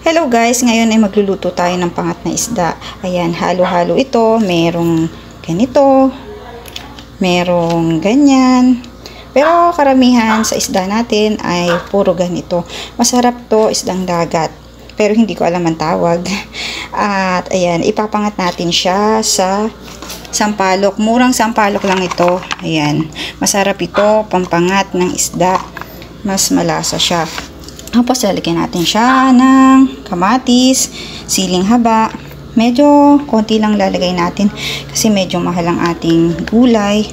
Hello guys, ngayon ay magluluto tayo ng pangat na isda. Ayan, halo-halo ito. Merong ganito, merong ganyan. Pero karamihan sa isda natin ay puro ganito. Masarap to, isdang dagat. Pero hindi ko alam ang tawag. At ayan, ipapangat natin siya sa sampalok. Murang sampalok lang ito. Ayan, masarap ito, pampangat ng isda. Mas malasa siya. Tapos, lalagyan natin siya ng kamatis, siling haba. Medyo konti lang lalagay natin kasi medyo mahal ang ating gulay.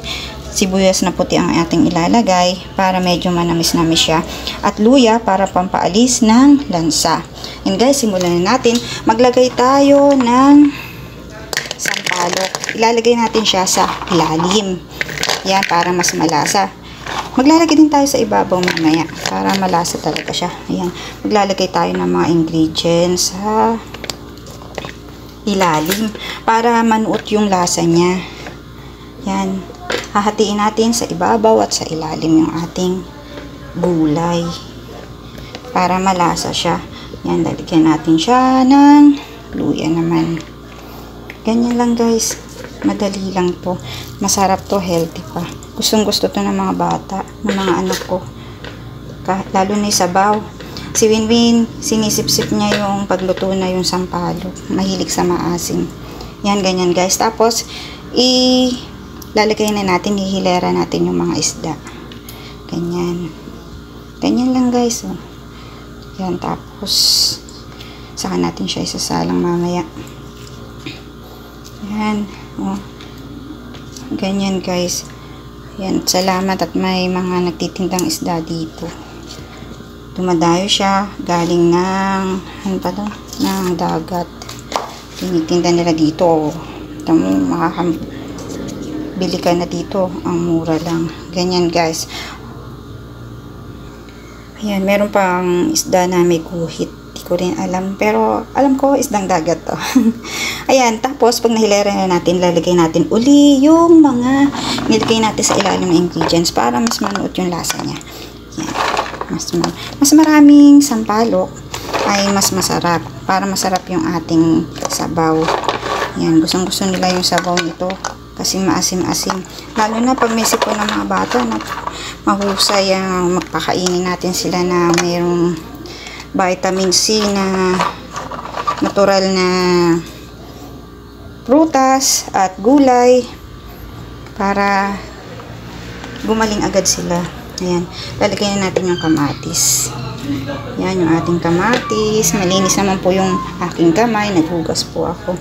Sibuyas na puti ang ating ilalagay para medyo manamis-namis siya. At luya para pampaalis ng lansa. And guys, simulan na natin. Maglagay tayo ng sampalok. Ilalagay natin siya sa ilalim. Yan, para mas malasa. Maglalagay din tayo sa ibabaw mamaya para malasa talaga siya. Ayan. Maglalagay tayo ng mga ingredients sa ilalim para manuot yung lasa niya. Yan. Hahatiin natin sa ibabaw at sa ilalim yung ating gulay para malasa siya. Yan. Lalagyan natin siya ng luya naman. Ganyan lang guys. Madali lang to. Masarap to, healthy pa. Gustong gusto to ng mga bata, ng mga anak ko. Lalo na yung sabaw. Si Winwin, sinisip-sip niya yung pagluto na yung sampalok. Mahilig sa maasim. Yan, ganyan guys. Tapos, lalagay na natin, hihilera natin yung mga isda. Ganyan. Ganyan lang guys. Oh. Yan, tapos, saka natin siya isasalang mamaya. Yan. Oh. Ganyan guys. Yan, salamat at may mga nagtitindang isda dito. Dumadayo siya galing ng ano pa to? Ng dagat. Tinitinda nila dito. Tamo, makakabili ka na dito. Ang mura lang. Ganyan guys. Ayan, meron pang isda na may guhit. Di ko rin alam. Pero alam ko isdang dagat to. Ayan, tapos pag nahilera na natin, lalagay natin uli yung mga nilagay natin sa ilalim ng ingredients para mas manuot yung lasa niya. Yan. Mas maraming sampalok ay mas masarap. Para masarap yung ating sabaw. Yan, gustong-gusto nila yung sabaw nito kasi maasim-asim. Lalo na pag may sipon ng mga bata na mahusay ang magpakainin natin sila na mayroong vitamin C na natural na prutas at gulay para gumaling agad sila. Ayan, lalagyan na natin yung kamatis. Yan yung ating kamatis. Malinis naman po yung aking kamay, naghugas po ako.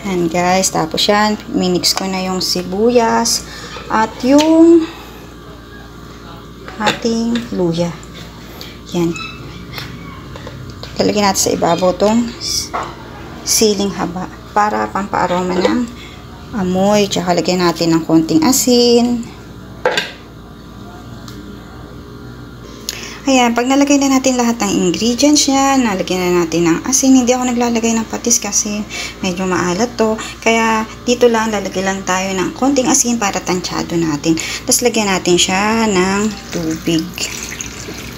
Yan guys, tapos yan, minix ko na yung sibuyas at yung ating luya. Yan, lalagyan natin sa ibabaw tong siling haba para pampaaroma ng amoy. Tsaka lagyan natin ng konting asin. Ayan, pag nalagay na natin lahat ng ingredients niya, nalagyan na natin ng asin. Hindi ako naglalagay ng patis kasi medyo maalat to. Kaya dito lang, lalagay lang tayo ng konting asin para tansyado natin. Tapos lagyan natin siya ng tubig.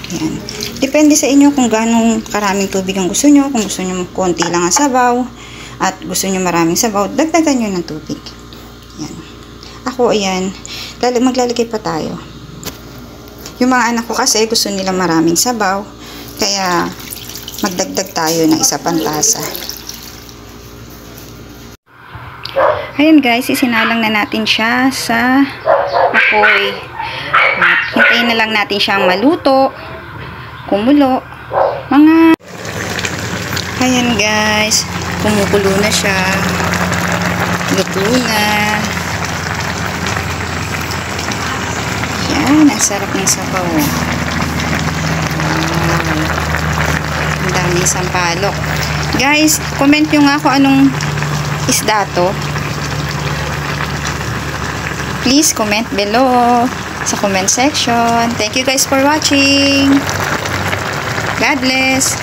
Ayan. Depende sa inyo kung ganong karaming tubig ang gusto nyo. Kung gusto nyo konti lang ang sabaw at gusto nyo maraming sabaw, dagdagan nyo ng tubig. Ayan. Ako, ayan, maglalagay pa tayo. Yung mga anak ko kasi gusto nila maraming sabaw, kaya magdagdag tayo ng isa pang tasa. Ayan guys, isinalang na natin siya sa apoy. Hintayin na lang natin siyang maluto, kumulo, ayan guys, kumukulo na siya, luto na. Yan, ang sarap ng sabaw. Wow. Ang daming sampalok. Guys, comment nyo nga kung anong isda to. Please comment below sa comment section. Thank you guys for watching. God bless.